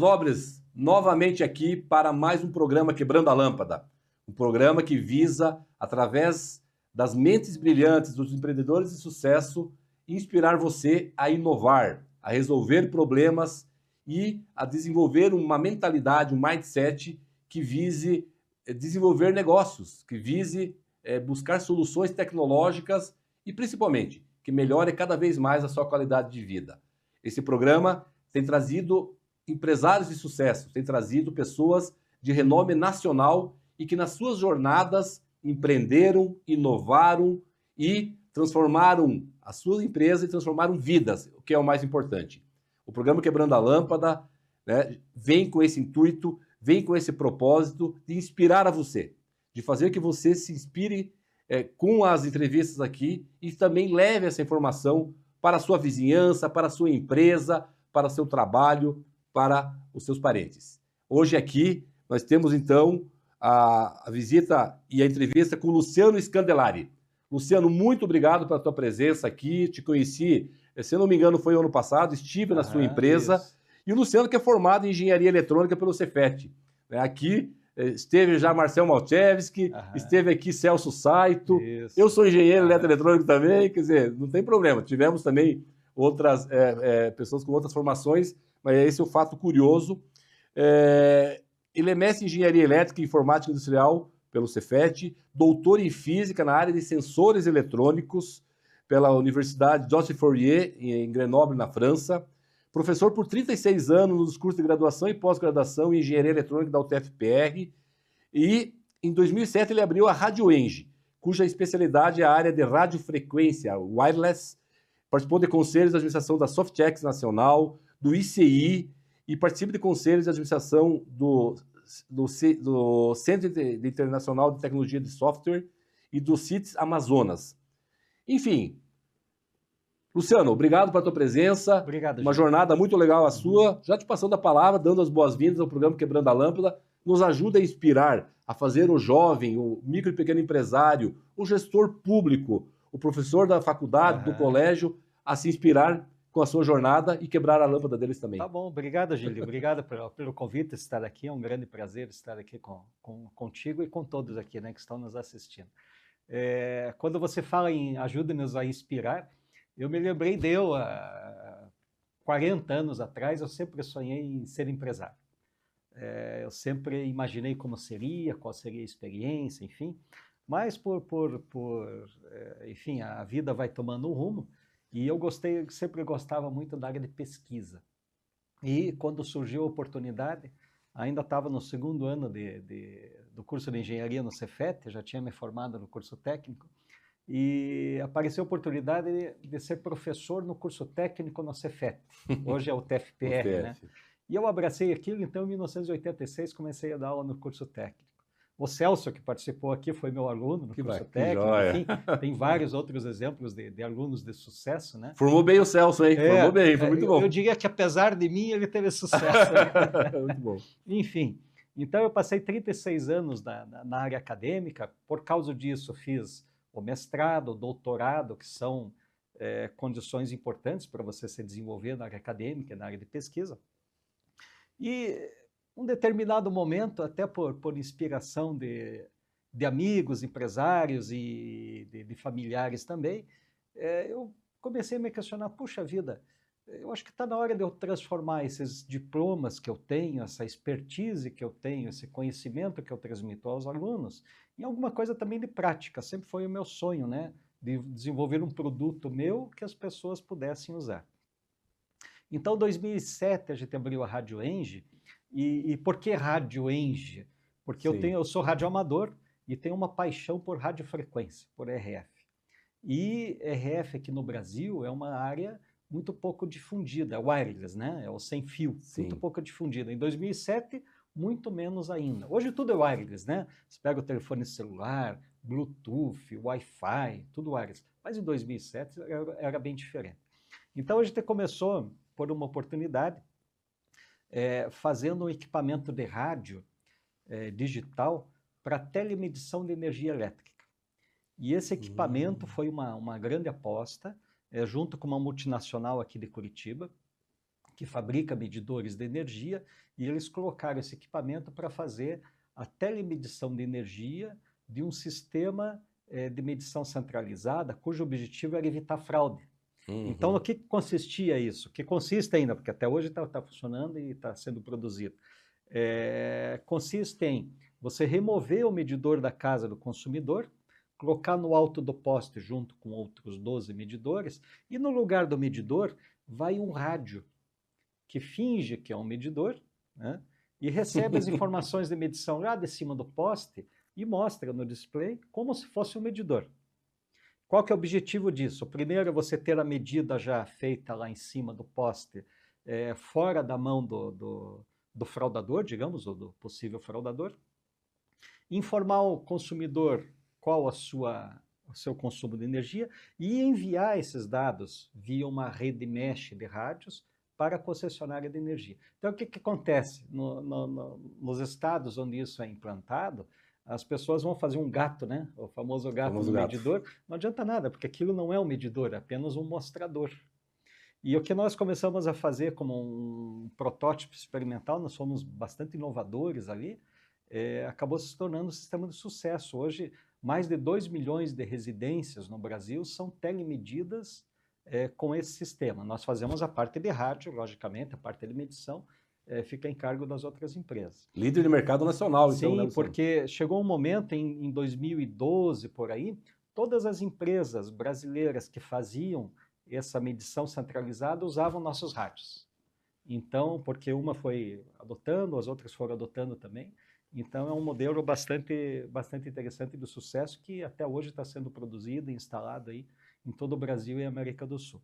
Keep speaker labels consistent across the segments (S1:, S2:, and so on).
S1: nobres, novamente aqui para mais um programa Quebrando a Lâmpada. Um programa que visa, através das mentes brilhantes dos empreendedores de sucesso, inspirar você a inovar, a resolver problemas e a desenvolver uma mentalidade, um mindset que vise desenvolver negócios, que vise buscar soluções tecnológicas e, principalmente, que melhore cada vez mais a sua qualidade de vida. Esse programa tem trazido empresários de sucesso, tem trazido pessoas de renome nacional e que nas suas jornadas empreenderam, inovaram e transformaram a sua empresa e transformaram vidas, o que é o mais importante. O programa Quebrando a Lâmpada, né, vem com esse intuito, vem com esse propósito de inspirar a você, de fazer que você se inspire com as entrevistas aqui e também leve essa informação para a sua vizinhança, para a sua empresa, para o seu trabalho, para os seus parentes. Hoje aqui nós temos então a visita e a entrevista com o Luciano Scandelari. Luciano, muito obrigado pela tua presença aqui, te conheci, se eu não me engano foi ano passado, estive na sua empresa, isso. E o Luciano que é formado em Engenharia Eletrônica pelo Cefet. Aqui esteve já Marcel Malchevski, esteve aqui Celso Saito, isso. Eu sou engenheiro eletroeletrônico também, quer dizer, não tem problema, tivemos também outras pessoas com outras formações, mas esse é o fato curioso. Ele é mestre em Engenharia Elétrica e Informática Industrial pelo Cefet, doutor em Física na área de Sensores Eletrônicos pela Universidade Joseph Fourier, em Grenoble, na França, professor por 36 anos nos cursos de graduação e pós-graduação em Engenharia Eletrônica da UTFPR, e em 2007 ele abriu a Rádio Eng, cuja especialidade é a área de radiofrequência wireless, participou de conselhos de administração da Softex Nacional, do ICI, e participa de conselhos de administração do Centro Internacional de Tecnologia de Software e do CITES Amazonas. Enfim, Luciano, obrigado pela tua presença.
S2: Obrigado,
S1: uma jornada muito legal a sua. Já te passando a palavra, dando as boas-vindas ao programa Quebrando a Lâmpada, nos ajuda a inspirar, a fazer o jovem, o micro e pequeno empresário, o gestor público, o professor da faculdade, do colégio, a se inspirar com a sua jornada e quebrar a lâmpada deles também.
S2: Tá bom, obrigado, Gílio. Obrigado pelo convite de estar aqui. É um grande prazer estar aqui contigo e com todos aqui, né, que estão nos assistindo. Quando você fala em ajuda-nos a inspirar, eu me lembrei há 40 anos atrás, eu sempre sonhei em ser empresário. Eu sempre imaginei como seria, qual seria a experiência, enfim. Mas enfim, a vida vai tomando um rumo. E eu sempre gostava muito da área de pesquisa. E quando surgiu a oportunidade, ainda estava no segundo ano do curso de engenharia no Cefet, já tinha me formado no curso técnico, e apareceu a oportunidade de ser professor no curso técnico no Cefet. Hoje é o TFPR, né? E eu abracei aquilo, então em 1986 comecei a dar aula no curso técnico. O Celso, que participou aqui, foi meu aluno no curso técnico. Enfim, tem vários outros exemplos de alunos de sucesso, né?
S1: Formou bem o Celso, hein? Formou bem, foi muito bom.
S2: Eu diria que, apesar de mim, ele teve sucesso. Né?
S1: Muito bom.
S2: Enfim, então eu passei 36 anos na área acadêmica. Por causa disso, fiz o mestrado, o doutorado, que são condições importantes para você se desenvolver na área acadêmica, na área de pesquisa. E um determinado momento, até por inspiração de amigos, empresários e de familiares também, eu comecei a me questionar, puxa vida, eu acho que está na hora de eu transformar esses diplomas que eu tenho, essa expertise que eu tenho, esse conhecimento que eu transmito aos alunos, em alguma coisa também de prática. Sempre foi o meu sonho, né, de desenvolver um produto meu que as pessoas pudessem usar. Então, em 2007, a gente abriu a Rádio Eng. E por que Rádio Eng? Porque eu sou radioamador e tenho uma paixão por radiofrequência, por RF. E RF aqui no Brasil é uma área muito pouco difundida, wireless, né? É o sem fio, muito pouco difundida. Em 2007, muito menos ainda. Hoje tudo é wireless, né? Você pega o telefone celular, Bluetooth, Wi-Fi, tudo wireless. Mas em 2007 era bem diferente. Então a gente começou por uma oportunidade fazendo um equipamento de rádio digital para telemedição de energia elétrica. E esse equipamento foi uma grande aposta, junto com uma multinacional aqui de Curitiba, que fabrica medidores de energia, e eles colocaram esse equipamento para fazer a telemedição de energia de um sistema de medição centralizada, cujo objetivo era evitar fraude. Então, no que consistia isso? Que consiste ainda, porque até hoje está funcionando e está sendo produzido. Consiste em você remover o medidor da casa do consumidor, colocar no alto do poste junto com outros 12 medidores, e no lugar do medidor vai um rádio que finge que é um medidor, né, e recebe as informações de medição lá de cima do poste e mostra no display como se fosse um medidor. Qual que é o objetivo disso? O primeiro é você ter a medida já feita lá em cima do poste, fora da mão do fraudador, digamos, ou do possível fraudador. Informar o consumidor qual o seu consumo de energia e enviar esses dados via uma rede mesh de rádios para a concessionária de energia. Então, o que acontece? Nos estados onde isso é implantado, as pessoas vão fazer um gato, né? O famoso gato no medidor. Não adianta nada, porque aquilo não é um medidor, é apenas um mostrador. E o que nós começamos a fazer como um protótipo experimental, nós fomos bastante inovadores ali, acabou se tornando um sistema de sucesso. Hoje, mais de 2 milhões de residências no Brasil são telemedidas com esse sistema. Nós fazemos a parte de rádio, logicamente, a parte de medição, fica em cargo das outras empresas.
S1: Líder de mercado nacional,
S2: então, né? Sim, porque chegou um momento, em 2012, por aí, todas as empresas brasileiras que faziam essa medição centralizada usavam nossos rádios. Então, porque uma foi adotando, as outras foram adotando também. Então, é um modelo bastante interessante do sucesso que até hoje está sendo produzido e instalado aí em todo o Brasil e América do Sul.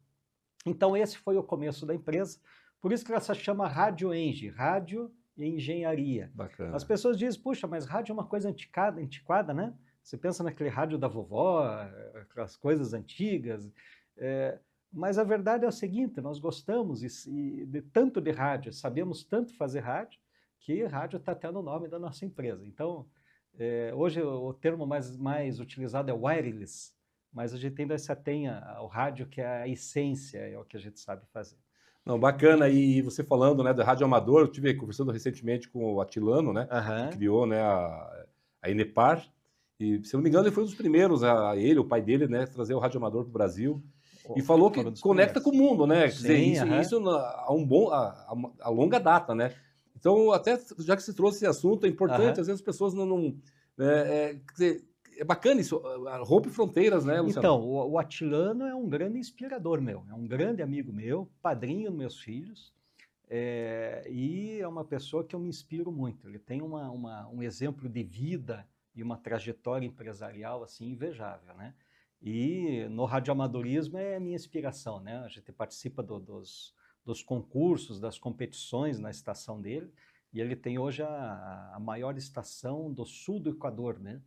S2: Então, esse foi o começo da empresa. Por isso que ela se chama Rádio Eng, Rádio e Engenharia.
S1: Bacana.
S2: As pessoas dizem, puxa, mas rádio é uma coisa antiquada, né? Você pensa naquele rádio da vovó, aquelas coisas antigas. Mas a verdade é o seguinte, nós gostamos de tanto de rádio, sabemos tanto fazer rádio, que rádio está até no nome da nossa empresa. Então, hoje o termo mais utilizado é wireless, mas a gente ainda se atém ao rádio, que é a essência, é o que a gente sabe fazer.
S1: Não, bacana. E você falando, né, da rádio amador, eu estive conversando recentemente com o Atilano, né, que criou, né, a Enepar, e, se não me engano, ele foi um dos primeiros, ele, o pai dele, né, trazer o rádio amador para o Brasil, e falou que conecta com o mundo, né, quer dizer, isso a longa data, né. Então, até já que você trouxe esse assunto, é importante, às vezes as pessoas quer dizer, é bacana isso, rompe fronteiras, né, Luciano?
S2: Então, o Atilano é um grande inspirador meu, é um grande amigo meu, padrinho dos meus filhos, e é uma pessoa que eu me inspiro muito. Ele tem um exemplo de vida e uma trajetória empresarial assim invejável, né? E no radioamadorismo é a minha inspiração, né? A gente participa dos concursos, das competições na estação dele, e ele tem hoje a maior estação do sul do Equador, né?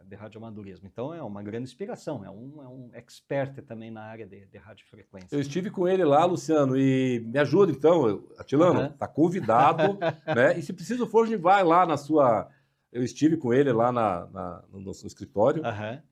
S2: De radioamadorismo. Então é uma grande inspiração, é um expert também na área de radiofrequência.
S1: Eu estive com ele lá, Luciano, e me ajuda então, Atilano, tá convidado, né? E se preciso for, a gente vai lá na sua... Eu estive com ele lá no escritório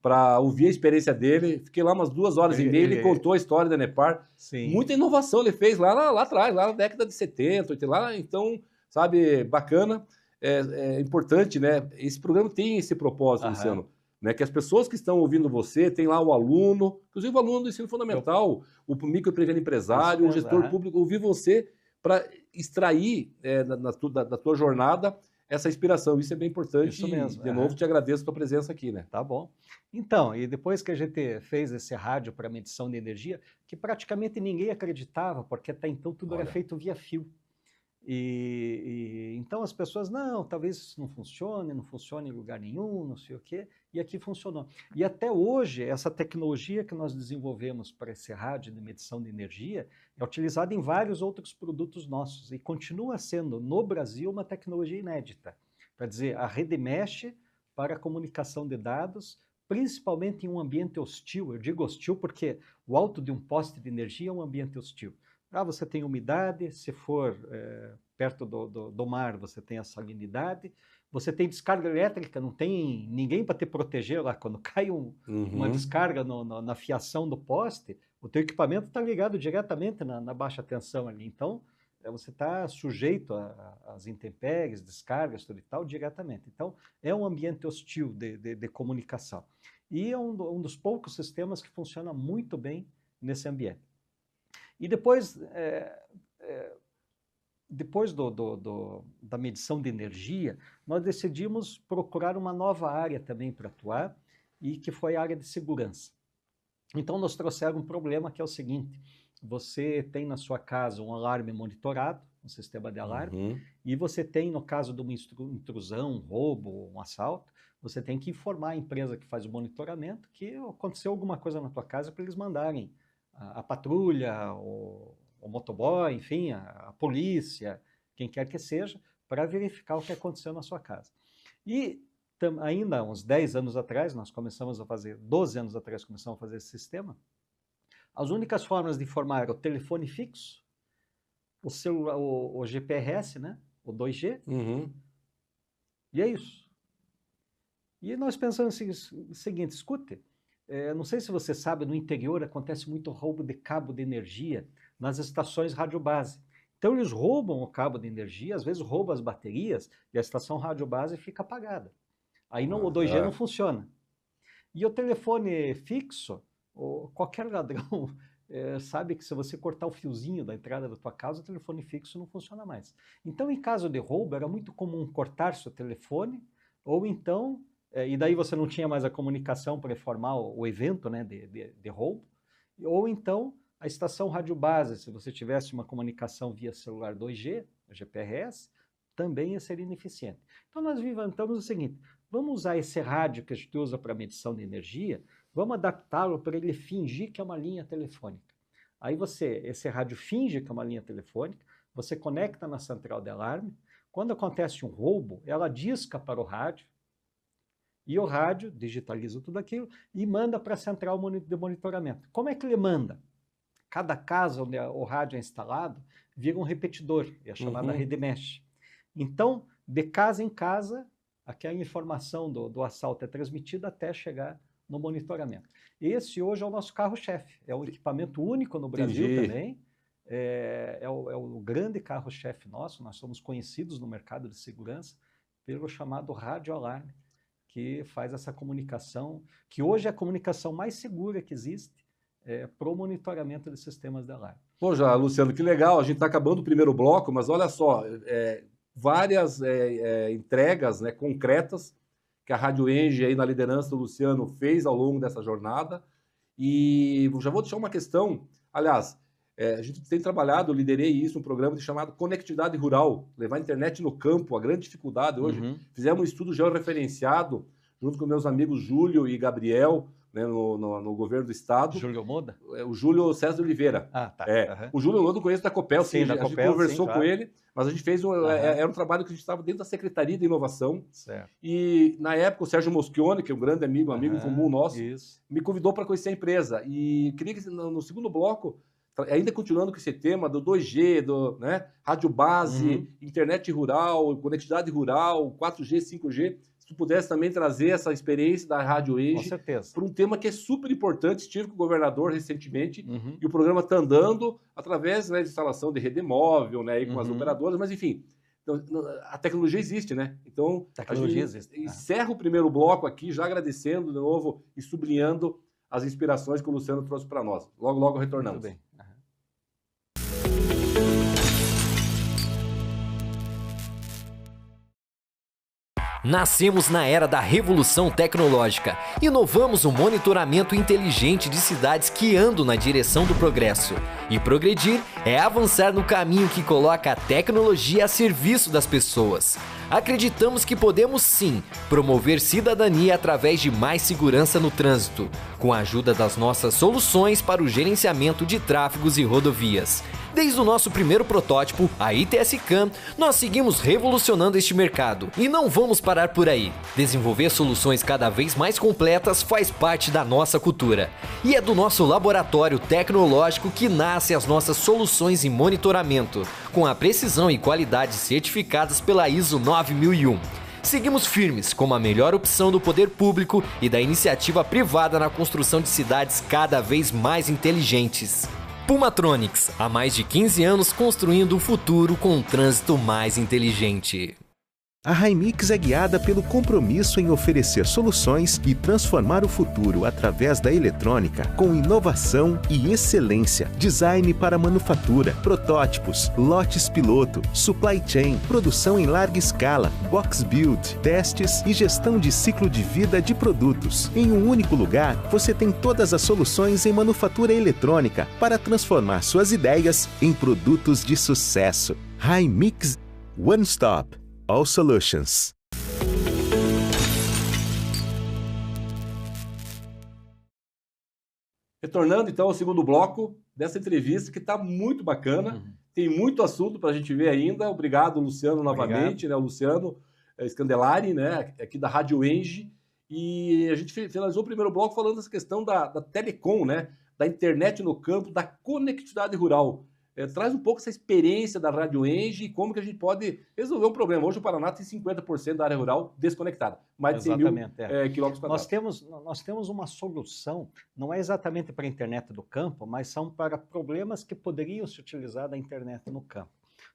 S1: para ouvir a experiência dele. Fiquei lá umas 2 horas e meia, ele contou a história da Enepar.
S2: Sim.
S1: Muita inovação ele fez lá atrás, lá na década de 70, 80, lá, então, sabe, bacana. É importante, né? Esse programa tem esse propósito, Luciano, né? Que as pessoas que estão ouvindo você, tem lá o aluno, inclusive o aluno do ensino fundamental, o micro e pequeno empresário, o gestor público, ouvir você para extrair da tua jornada essa inspiração. Isso é bem importante. Isso mesmo. De novo, te agradeço a tua presença aqui, né?
S2: Tá bom. Então, e depois que a gente fez esse rádio para medição de energia, que praticamente ninguém acreditava, porque até então tudo era feito via fio. Então as pessoas, não, talvez isso não funcione em lugar nenhum, não sei o quê, e aqui funcionou. E até hoje, essa tecnologia que nós desenvolvemos para esse rádio de medição de energia é utilizada em vários outros produtos nossos e continua sendo, no Brasil, uma tecnologia inédita. Quer dizer, a rede mesh para a comunicação de dados, principalmente em um ambiente hostil. Eu digo hostil porque o alto de um poste de energia é um ambiente hostil. Você tem umidade, se for perto do mar, você tem a salinidade, você tem descarga elétrica, não tem ninguém para te proteger lá. Quando cai uma descarga na fiação do poste, O teu equipamento está ligado diretamente na baixa tensão ali. Então, você está sujeito às intempéries, descargas, tudo e tal, diretamente. Então, é um ambiente hostil de comunicação. E é um dos poucos sistemas que funciona muito bem nesse ambiente. E depois da medição de energia, nós decidimos procurar uma nova área também para atuar, e que foi a área de segurança. Então, nós trouxemos um problema que é o seguinte: você tem na sua casa um alarme monitorado, um sistema de alarme, e você tem, no caso de uma intrusão, um roubo, um assalto, você tem que informar a empresa que faz o monitoramento que aconteceu alguma coisa na tua casa para eles mandarem a patrulha, o motoboy, enfim, a polícia, quem quer que seja, para verificar o que aconteceu na sua casa. E ainda uns 10 anos atrás, 12 anos atrás, começamos a fazer esse sistema. As únicas formas de informar eram o telefone fixo, o celular, o GPRS, né? O 2G, e é isso. E nós pensamos o seguinte: escute, não sei se você sabe, no interior acontece muito roubo de cabo de energia nas estações radiobase. Então eles roubam o cabo de energia, às vezes roubam as baterias, e a estação radiobase fica apagada. Aí o 2G não funciona. E o telefone fixo, qualquer ladrão sabe que se você cortar o fiozinho da entrada da tua casa, o telefone fixo não funciona mais. Então, em caso de roubo, era muito comum cortar seu telefone, ou então, e daí você não tinha mais a comunicação para informar o evento, né, de roubo, ou então a estação radiobase, se você tivesse uma comunicação via celular 2G, GPRS, também ia ser ineficiente. Então, nós inventamos o seguinte: vamos usar esse rádio que a gente usa para medição de energia, vamos adaptá-lo para ele fingir que é uma linha telefônica. Aí esse rádio finge que é uma linha telefônica, você conecta na central de alarme, quando acontece um roubo, ela disca para o rádio, e o rádio digitaliza tudo aquilo e manda para a central de monitoramento. Como é que ele manda? Cada casa onde o rádio é instalado vira um repetidor, é a chamada rede mesh. Então, de casa em casa, aquela informação do assalto é transmitida até chegar no monitoramento. Esse hoje é o nosso carro-chefe, é um equipamento único no Brasil também, é o grande carro-chefe nosso. Nós somos conhecidos no mercado de segurança pelo chamado radioalarme, que faz essa comunicação, que hoje é a comunicação mais segura que existe para o monitoramento de sistemas de alarme.
S1: Bom, já, Luciano, que legal, a gente está acabando o primeiro bloco, mas olha só, várias entregas, né, concretas que a Rádio Enge, aí na liderança do Luciano, fez ao longo dessa jornada. E já vou deixar uma questão, aliás, a gente tem trabalhado, eu liderei isso, um programa chamado Conectividade Rural, levar a internet no campo, a grande dificuldade hoje. Fizemos um estudo georreferenciado, junto com meus amigos Júlio e Gabriel, né, no governo do estado.
S2: Júlio Moda?
S1: O Júlio César Oliveira.
S2: Ah, tá.
S1: O Júlio eu não conheço da Copel, sim, a gente conversou com ele, mas a gente fez era um trabalho que a gente estava dentro da Secretaria de Inovação.
S2: Certo.
S1: E na época o Sérgio Moschione, que é um grande amigo em comum nosso, me convidou para conhecer a empresa. E queria que no segundo bloco, ainda continuando com esse tema do 2G, né, rádio base, internet rural, conectividade rural, 4G, 5G, se tu pudesse também trazer essa experiência da Rádio Enge para um tema que é super importante. Estive com o governador recentemente e o programa está andando através, né, de instalação de rede móvel, né, com as operadoras, mas enfim, então, a tecnologia existe, né? Então, a gente encerra o primeiro bloco aqui, já agradecendo de novo e sublinhando as inspirações que o Luciano trouxe para nós. Logo, logo retornamos.
S2: Muito bem.
S3: Nascemos na era da revolução tecnológica. Inovamos o monitoramento inteligente de cidades que andam na direção do progresso. E progredir é avançar no caminho que coloca a tecnologia a serviço das pessoas. Acreditamos que podemos sim promover cidadania através de mais segurança no trânsito, com a ajuda das nossas soluções para o gerenciamento de tráfegos e rodovias. Desde o nosso primeiro protótipo, a ITS-CAM, nós seguimos revolucionando este mercado e não vamos parar por aí. Desenvolver soluções cada vez mais completas faz parte da nossa cultura. E é do nosso laboratório tecnológico que nascem as nossas soluções em monitoramento, com a precisão e qualidade certificadas pela ISO 9001. Seguimos firmes como a melhor opção do poder público e da iniciativa privada na construção de cidades cada vez mais inteligentes. Pumatronics, há mais de 15 anos construindo um futuro com um trânsito mais inteligente.
S4: A Highmix é guiada pelo compromisso em oferecer soluções e transformar o futuro através da eletrônica com inovação e excelência. Design para manufatura, protótipos, lotes piloto, supply chain, produção em larga escala, box build, testes e gestão de ciclo de vida de produtos. Em um único lugar, você tem todas as soluções em manufatura eletrônica para transformar suas ideias em produtos de sucesso. Highmix One Stop. All Solutions.
S1: Retornando então ao segundo bloco dessa entrevista, que está muito bacana, tem muito assunto para a gente ver ainda. Obrigado, Luciano, novamente, né? O Luciano Scandelari, né? Aqui da Rádio Enge. E a gente finalizou o primeiro bloco falando dessa questão da telecom, né? Da internet no campo, da conectividade rural. Traz um pouco essa experiência da Rádio Enge e como que a gente pode resolver um problema. Hoje o Paraná tem 50% da área rural desconectada, mais de 100 mil quilômetros quadrados.
S2: Nós temos uma solução, não é exatamente para a internet do campo, mas são para problemas que poderiam se utilizar da internet no campo.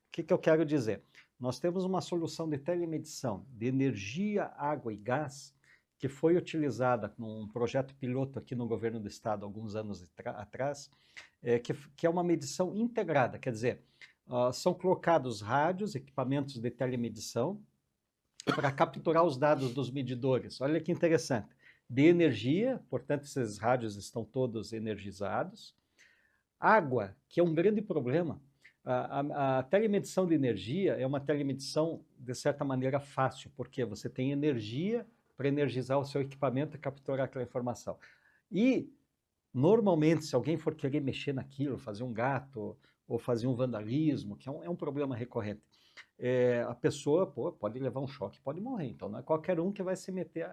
S2: O que eu quero dizer? Nós temos uma solução de telemedição de energia, água e gás que foi utilizada num projeto piloto aqui no governo do estado alguns anos atrás, que é uma medição integrada, quer dizer, são colocados rádios, equipamentos de telemedição, para capturar os dados dos medidores. Olha que interessante. De energia, portanto, esses rádios estão todos energizados. Água, que é um grande problema. A telemedição de energia é uma telemedição, de certa maneira, fácil, porque você tem energia para energizar o seu equipamento e capturar aquela informação. E, normalmente, se alguém for querer mexer naquilo, fazer um gato ou fazer um vandalismo, que é um problema recorrente, a pessoa pode levar um choque, pode morrer. Então, não é qualquer um que vai se meter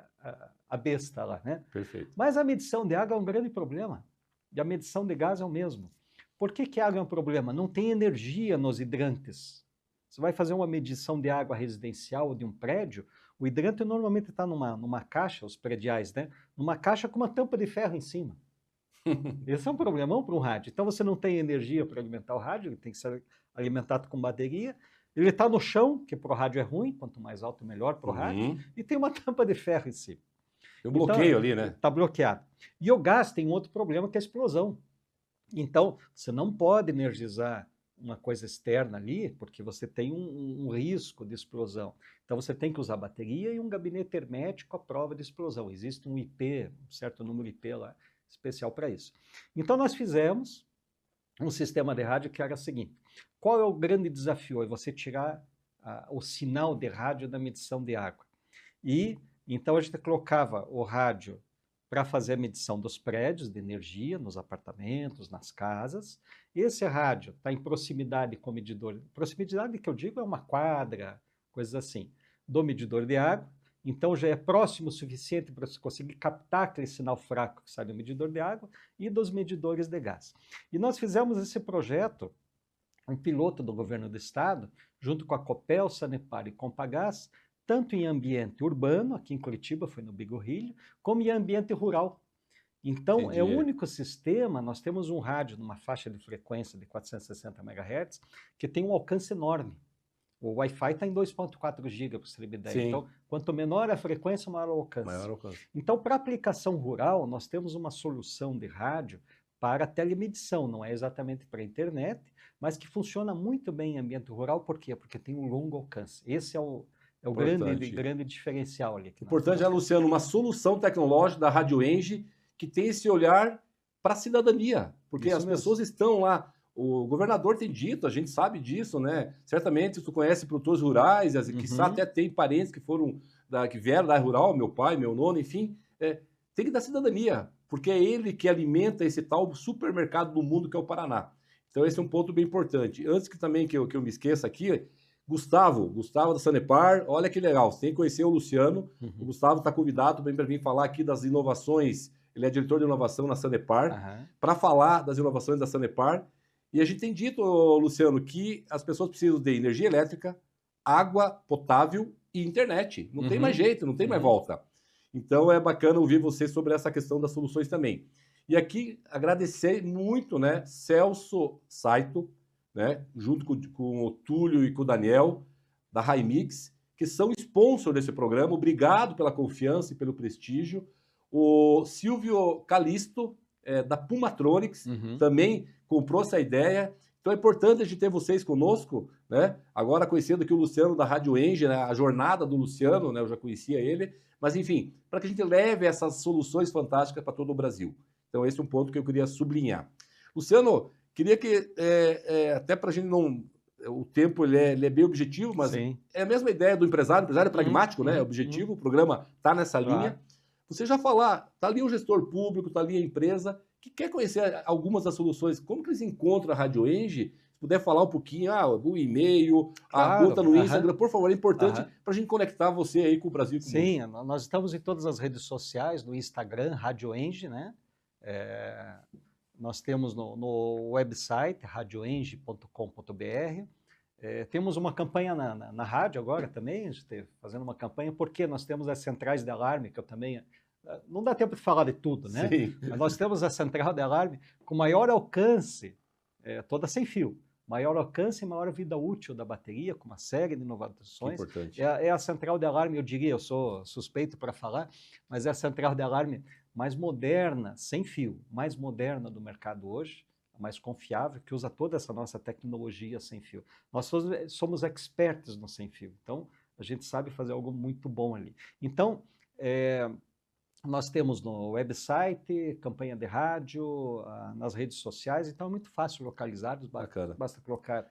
S2: a besta lá, né?
S1: Perfeito.
S2: Mas a medição de água é um grande problema. E a medição de gás é o mesmo. Por que a água é um problema? Não tem energia nos hidrantes. Você vai fazer uma medição de água residencial ou de um prédio, o hidrante normalmente está numa caixa, os prediais, né? Numa caixa com uma tampa de ferro em cima. Esse é um problemão para um rádio. Então você não tem energia para alimentar o rádio, ele tem que ser alimentado com bateria. Ele está no chão, que para o rádio é ruim, quanto mais alto melhor para o rádio, e tem uma tampa de ferro em cima.
S1: Tem um bloqueio ali, né?
S2: Está bloqueado. E o gás tem um outro problema que é a explosão. Então, você não pode energizar uma coisa externa ali, porque você tem um risco de explosão. Então, você tem que usar bateria e um gabinete hermético à prova de explosão. Existe um IP, um certo número IP lá, especial para isso. Então, nós fizemos um sistema de rádio que era o seguinte. Qual é o grande desafio? É você tirar o sinal de rádio da medição de água. E, então, a gente colocava o rádio para fazer a medição dos prédios de energia, nos apartamentos, nas casas. Esse rádio está em proximidade com o medidor. Proximidade que eu digo é uma quadra, coisas assim, do medidor de água. Então já é próximo o suficiente para você conseguir captar aquele sinal fraco que sai do medidor de água e dos medidores de gás. E nós fizemos esse projeto, um piloto do governo do estado, junto com a Copel, Sanepar e Compagás, tanto em ambiente urbano, aqui em Curitiba, foi no Bigorrilho, como em ambiente rural. Então,
S1: Entendi.
S2: é o único sistema, nós temos um rádio numa faixa de frequência de 460 MHz, que tem um alcance enorme. O Wi-Fi está em 2.4 GB, para você ter uma ideia.
S1: Sim.
S2: Então, quanto menor a frequência, maior o alcance.
S1: Maior alcance.
S2: Então, para aplicação rural, nós temos uma solução de rádio para telemedição, não é exatamente para a internet, mas que funciona muito bem em ambiente rural. Por quê? Porque tem um longo alcance. Esse é o grande diferencial ali.
S1: Importante, Luciano, uma solução tecnológica da Rádio Enge que tem esse olhar para a cidadania, porque
S2: Isso
S1: as
S2: mesmo.
S1: pessoas estão lá. O governador tem dito, a gente sabe disso, né? Certamente tu conhece produtores rurais, quiçá até tem parentes que que vieram da área rural, meu pai, meu nono, enfim. Tem que dar cidadania, porque é ele que alimenta esse tal supermercado do mundo que é o Paraná. Então esse é um ponto bem importante. Antes que eu me esqueça aqui, Gustavo da Sanepar, olha que legal, você tem que conhecer o Luciano. O Gustavo está convidado para vir falar aqui das inovações, ele é diretor de inovação na Sanepar, para falar das inovações da Sanepar. E a gente tem dito, Luciano, que as pessoas precisam de energia elétrica, água potável e internet. Não tem
S2: Uhum.
S1: mais jeito, não tem mais
S2: Uhum.
S1: volta. Então é bacana ouvir você sobre essa questão das soluções também. E aqui agradecer muito, né, Celso Saito, né, junto com o Túlio e com o Daniel, da Raimix, que são sponsor desse programa. Obrigado pela confiança e pelo prestígio. O Silvio Calisto, da Pumatronics,
S2: Uhum.
S1: também comprou essa ideia. Então é importante a gente ter vocês conosco, né? Agora conhecendo aqui o Luciano da Rádio Eng, né? A jornada do Luciano, né? Eu já conhecia ele. Mas enfim, para que a gente leve essas soluções fantásticas para todo o Brasil. Então esse é um ponto que eu queria sublinhar. Luciano, queria que, até para a gente não... O tempo ele é bem objetivo, mas
S2: Sim.
S1: é a mesma ideia do empresário. O empresário é pragmático, né? É objetivo, o programa está nessa linha.
S2: Claro.
S1: Você já falar, está ali o gestor público, está ali a empresa, que quer conhecer algumas das soluções, como que eles encontram a Rádio Eng? Se puder falar um pouquinho, o e-mail, a
S2: Claro,
S1: conta no
S2: aham.
S1: Instagram, por favor, é importante
S2: Aham.
S1: para a gente conectar você aí com o Brasil. Com o mundo.
S2: Sim, nós estamos em todas as redes sociais, no Instagram, Rádio Eng, né? Nós temos no website, radioeng.com.br. Temos uma campanha na rádio agora também, a gente está fazendo uma campanha, porque nós temos as centrais de alarme, que eu também... Não dá tempo de falar de tudo, né?
S1: Sim.
S2: Mas nós temos a central de alarme com maior alcance, toda sem fio, maior alcance e maior vida útil da bateria, com uma série de inovações.
S1: Importante.
S2: É a central de alarme, eu diria, eu sou suspeito para falar, mas é a central de alarme mais moderna, sem fio, mais moderna do mercado hoje, mais confiável, que usa toda essa nossa tecnologia sem fio. Nós somos expertos no sem fio, então a gente sabe fazer algo muito bom ali. Então, nós temos no website, campanha de rádio, nas redes sociais, então é muito fácil localizar, basta colocar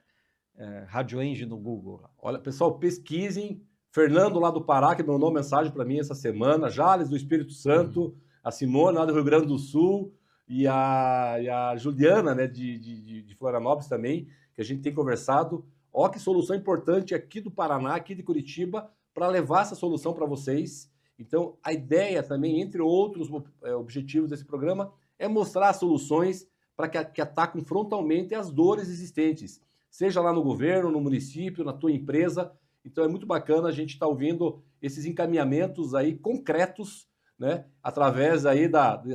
S2: Rádio Eng no Google.
S1: Olha, pessoal, pesquisem. Fernando lá do Pará, que mandou mensagem para mim essa semana, Jales do Espírito Santo, a Simone lá do Rio Grande do Sul e a Juliana, né, de Florianópolis também, que a gente tem conversado. Ó, que solução importante aqui do Paraná, aqui de Curitiba, para levar essa solução para vocês. Então, a ideia também, entre outros objetivos desse programa, é mostrar soluções para que atacam frontalmente as dores existentes, seja lá no governo, no município, na tua empresa. Então, é muito bacana a gente estar ouvindo esses encaminhamentos aí concretos, né, através aí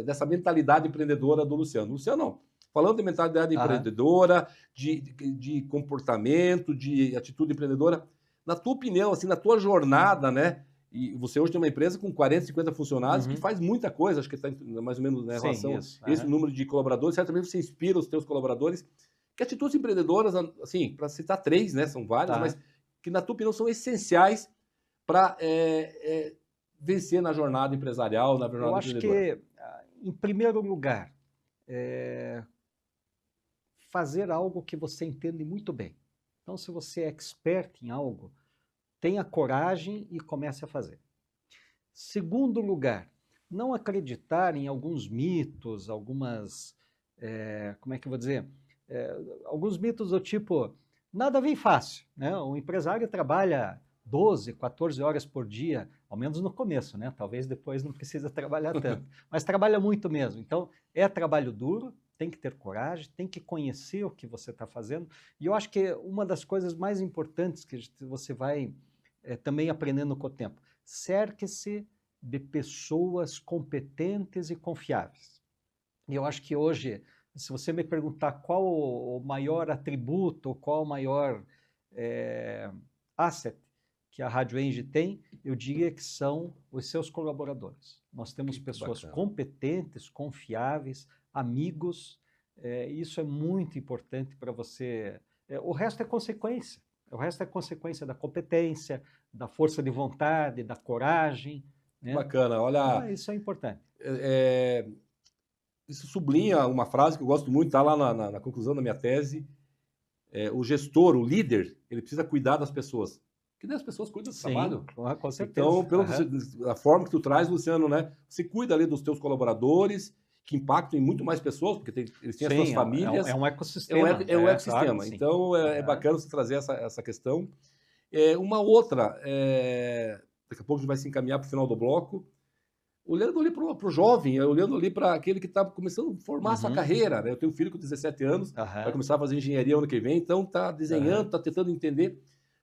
S1: dessa mentalidade empreendedora do Luciano. Luciano, falando de mentalidade empreendedora, de comportamento, de atitude empreendedora, na tua opinião, assim, na tua jornada, né? E você hoje tem uma empresa com 40, 50 funcionários que faz muita coisa, acho que está mais ou menos, né, em relação a esse número de colaboradores. Certamente você inspira os teus colaboradores. Que atitudes empreendedoras, assim, para citar 3, né? São várias, mas que na tua opinião são essenciais para vencer na jornada empresarial, na jornada empreendedora?
S2: Eu acho que, em primeiro lugar, fazer algo que você entende muito bem. Então, se você é expert em algo, tenha coragem e comece a fazer. Segundo lugar, não acreditar em alguns mitos, algumas, como é que eu vou dizer? Alguns mitos do tipo, nada vem fácil, né? O empresário trabalha 12, 14 horas por dia, ao menos no começo, né? Talvez depois não precisa trabalhar tanto, mas trabalha muito mesmo. Então, é trabalho duro, tem que ter coragem, tem que conhecer o que você está fazendo. E eu acho que uma das coisas mais importantes que você vai também aprendendo com o tempo, cerque-se de pessoas competentes e confiáveis. E eu acho que hoje, se você me perguntar qual o maior atributo, qual o maior asset que a Rádio Eng tem, eu diria que são os seus colaboradores. Nós temos pessoas competentes, confiáveis, amigos, isso é muito importante para você. O resto é consequência. O resto é consequência da competência, da força de vontade, da coragem. Né?
S1: Bacana, olha...
S2: Então, isso é importante.
S1: Isso sublinha uma frase que eu gosto muito, está lá na conclusão da minha tese. O gestor, o líder, ele precisa cuidar das pessoas. Que nem as pessoas cuidam do trabalho.
S2: Com certeza.
S1: Então, a forma que tu traz, Luciano, né? Você cuida ali dos teus colaboradores, que impactam em muito mais pessoas, porque eles têm as suas famílias.
S2: É um ecossistema.
S1: É um ecossistema.
S2: Claro,
S1: então, é bacana você trazer essa questão. Uma outra, daqui a pouco a gente vai se encaminhar para o final do bloco, olhando ali para o jovem, olhando ali para aquele que está começando a formar a sua carreira. Né? Eu tenho um filho com 17 anos, vai começar a fazer engenharia ano que vem, então está desenhando, está tentando entender.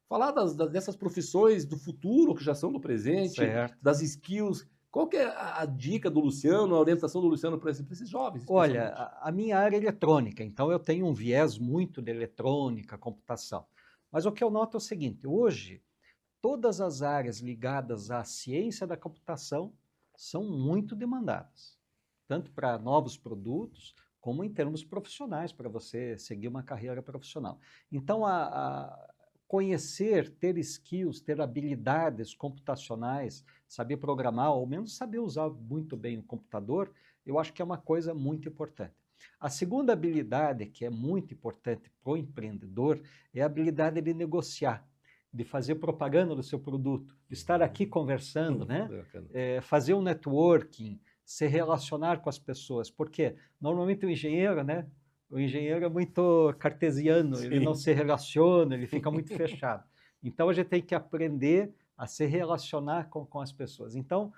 S1: falar dessas profissões do futuro, que já são do presente,
S2: Certo.
S1: das skills. Qual que é a dica do Luciano, a orientação do Luciano para esses jovens?
S2: Olha,
S1: especialmente?
S2: a minha área é eletrônica, então eu tenho um viés muito de eletrônica, computação. Mas o que eu noto é o seguinte: hoje, todas as áreas ligadas à ciência da computação são muito demandadas, tanto para novos produtos, como em termos profissionais, para você seguir uma carreira profissional. Então, conhecer, ter skills, ter habilidades computacionais, saber programar, ou menos saber usar muito bem o computador, eu acho que é uma coisa muito importante. A segunda habilidade, que é muito importante para o empreendedor, é a habilidade de negociar, de fazer propaganda do seu produto, de estar aqui conversando, né? Fazer um networking, se relacionar com as pessoas. Porque normalmente o engenheiro, né? O engenheiro é muito cartesiano, ele não se relaciona, ele fica muito fechado. Então a gente tem que aprender a se relacionar com as pessoas. Então,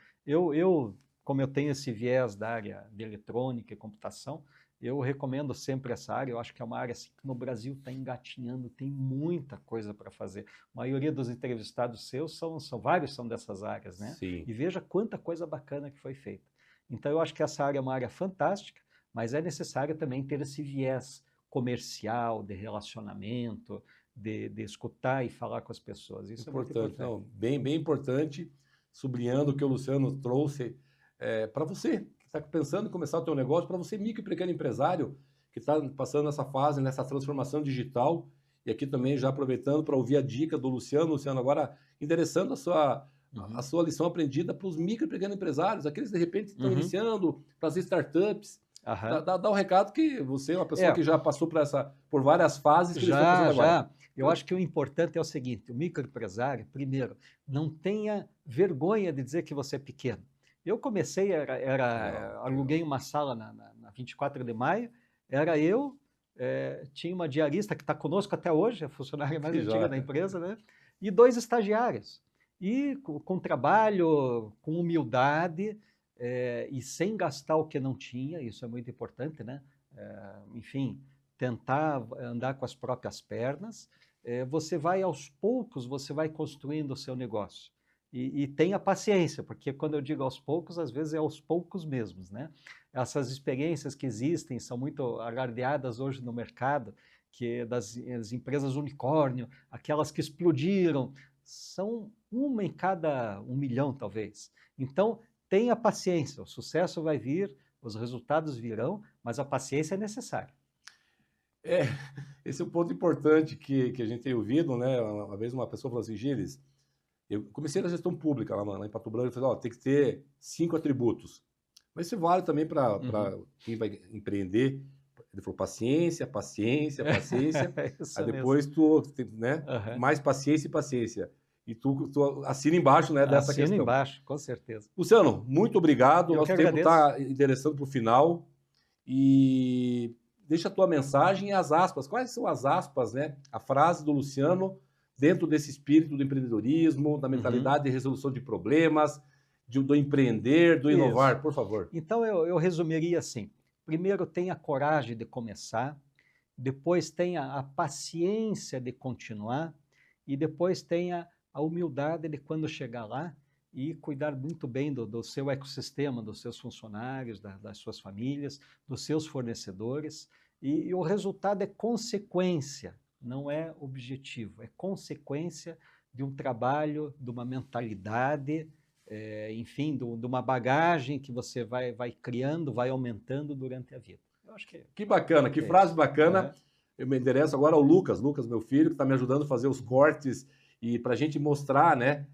S2: como eu tenho esse viés da área de eletrônica e computação, eu recomendo sempre essa área. Eu acho que é uma área assim, que no Brasil está engatinhando, tem muita coisa para fazer. A maioria dos entrevistados seus vários são dessas áreas, né?
S1: Sim.
S2: E veja quanta coisa bacana que foi feita. Então eu acho que essa área é uma área fantástica, mas é necessário também ter esse viés comercial, de relacionamento, de escutar e falar com as pessoas. Isso
S1: Importante,
S2: é muito importante.
S1: não, bem importante, sublinhando o que o Luciano trouxe para você, que está pensando em começar o teu negócio, para você, micro e pequeno empresário, que está passando nessa fase, nessa transformação digital, e aqui também já aproveitando para ouvir a dica do Luciano, agora endereçando a sua lição aprendida para os micro e pequenos empresários, aqueles que de repente estão iniciando, para as startups. Dá o recado que você é uma pessoa que já passou por várias fases que eles estão fazendo agora.
S2: Eu acho que o importante é o seguinte: o microempresário, primeiro, não tenha vergonha de dizer que você é pequeno. Eu comecei, aluguei uma sala na 24 de maio, era eu, tinha uma diarista que está conosco até hoje, a funcionária mais antiga da empresa, né? E 2 estagiários. E com trabalho, com humildade, e sem gastar o que não tinha, isso é muito importante, né? Enfim, tentar andar com as próprias pernas. Você vai aos poucos, você vai construindo o seu negócio. E tenha paciência, porque quando eu digo aos poucos, às vezes é aos poucos mesmos, né? Essas experiências que existem são muito alardeadas hoje no mercado, que das empresas unicórnio, aquelas que explodiram, são uma em cada 1 milhão, talvez. Então, tenha paciência, o sucesso vai vir, os resultados virão, mas a paciência é necessária.
S1: Esse é um ponto importante que a gente tem ouvido, né? Uma vez uma pessoa falou assim: Gilles, eu comecei na gestão pública lá em Pato Branco, eu falei, tem que ter 5 atributos. Mas isso vale também para quem vai empreender. Ele falou paciência, paciência, paciência. Aí depois né? Mais paciência e paciência. E tu assina embaixo, né, dessa questão.
S2: Assina embaixo, com certeza.
S1: Luciano, muito obrigado.
S2: Eu
S1: Nosso tempo está endereçando para o final. E deixa a tua mensagem e as aspas. Quais são as aspas, né? A frase do Luciano dentro desse espírito do empreendedorismo, da mentalidade de resolução de problemas, do empreender, do inovar, por favor.
S2: Então eu resumiria assim: primeiro, tenha coragem de começar, depois tenha a paciência de continuar e depois tenha a humildade de, quando chegar lá, e cuidar muito bem do seu ecossistema, dos seus funcionários, das suas famílias, dos seus fornecedores. E o resultado é consequência, não é objetivo, é consequência de um trabalho, de uma mentalidade, enfim, de uma bagagem que você vai criando, vai aumentando durante a vida. Eu acho
S1: que bacana, que frase bacana. Eu me endereço agora ao Lucas, meu filho, que está me ajudando a fazer os cortes e para a gente mostrar, né,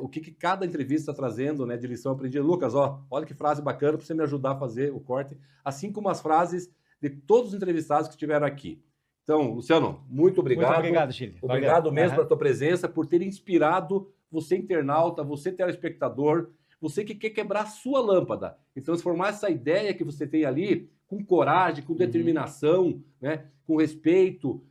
S1: o que cada entrevista está trazendo, né, de lição aprendida. Lucas, olha que frase bacana para você me ajudar a fazer o corte, assim como as frases de todos os entrevistados que estiveram aqui. Então, Luciano, muito obrigado.
S2: Muito obrigado, Gilles.
S1: Obrigado mesmo pela tua presença, por ter inspirado você, internauta, você, telespectador, você que quer quebrar a sua lâmpada e transformar essa ideia que você tem ali com coragem, com determinação, né, com respeito,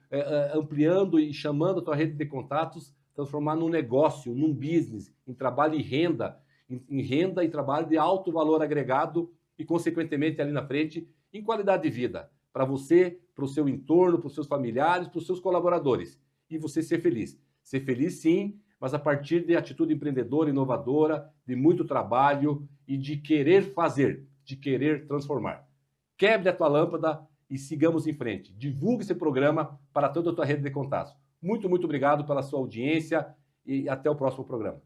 S1: ampliando e chamando a tua rede de contatos, transformar num negócio, num business, em trabalho e renda, em renda e trabalho de alto valor agregado e, consequentemente, ali na frente, em qualidade de vida, para você, para o seu entorno, para os seus familiares, para os seus colaboradores, e você ser feliz. Ser feliz sim, mas a partir de atitude empreendedora, inovadora, de muito trabalho e de querer fazer, de querer transformar. Quebre a tua lâmpada e sigamos em frente. Divulgue esse programa para toda a tua rede de contatos. Muito, muito obrigado pela sua audiência e até o próximo programa.